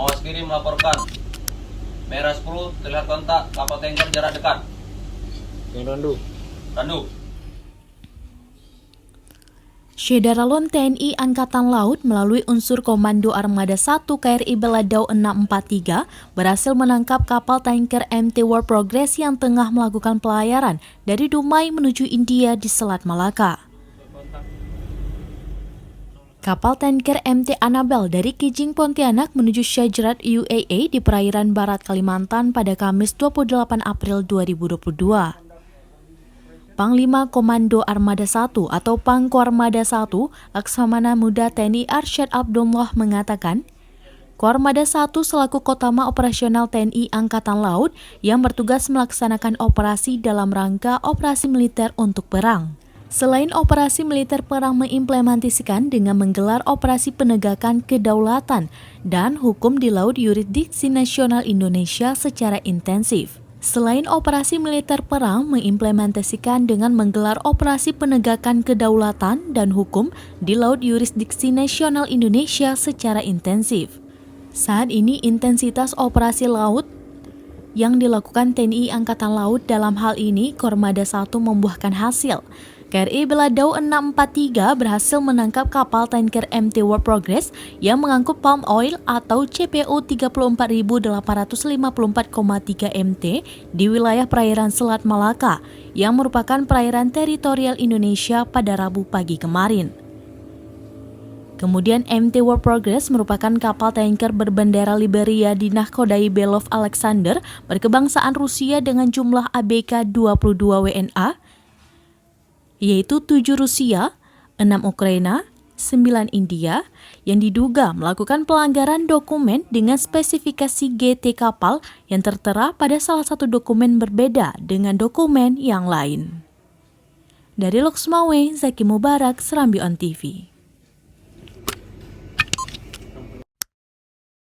Awas kiri melaporkan. Merah 10, terlihat kontak kapal tanker jarak dekat. Yang Randu. Randu. Syederalon TNI Angkatan Laut melalui unsur Komando Armada 1 KRI Beladau 643 berhasil menangkap kapal tanker MT World Progress yang tengah melakukan pelayaran dari Dumai menuju India di Selat Malaka. Kapal tanker MT Annabel dari Kijing Pontianak menuju Syajerat UAE di perairan barat Kalimantan pada Kamis 28 April 2022. Panglima Komando Armada 1 atau Pangkoarmada 1, Laksamana Muda TNI Arsyad Abdullah mengatakan, Koarmada 1 selaku Kotama Operasional TNI Angkatan Laut yang bertugas melaksanakan operasi dalam rangka operasi militer untuk perang. Selain operasi militer perang mengimplementasikan dengan menggelar operasi penegakan kedaulatan dan hukum di laut yurisdiksi nasional Indonesia secara intensif. Selain operasi militer perang mengimplementasikan dengan menggelar operasi penegakan kedaulatan dan hukum di laut yurisdiksi nasional Indonesia secara intensif. Saat ini intensitas operasi laut yang dilakukan TNI Angkatan Laut dalam hal ini Koarmada 1 membuahkan hasil. KRI Beladau 643 berhasil menangkap kapal tanker MT World Progress yang mengangkut palm oil atau CPO 34.854,3 MT di wilayah perairan Selat Malaka yang merupakan perairan teritorial Indonesia pada Rabu pagi kemarin. Kemudian MT World Progress merupakan kapal tanker berbendera Liberia di Nakhodai Belov Alexander berkebangsaan Rusia dengan jumlah ABK 22 WNA, yaitu 7 Rusia, 6 Ukraina, 9 India, yang diduga melakukan pelanggaran dokumen dengan spesifikasi GT kapal yang tertera pada salah satu dokumen berbeda dengan dokumen yang lain. Dari Loksmawe, Zaki Mubarak, Serambi On TV.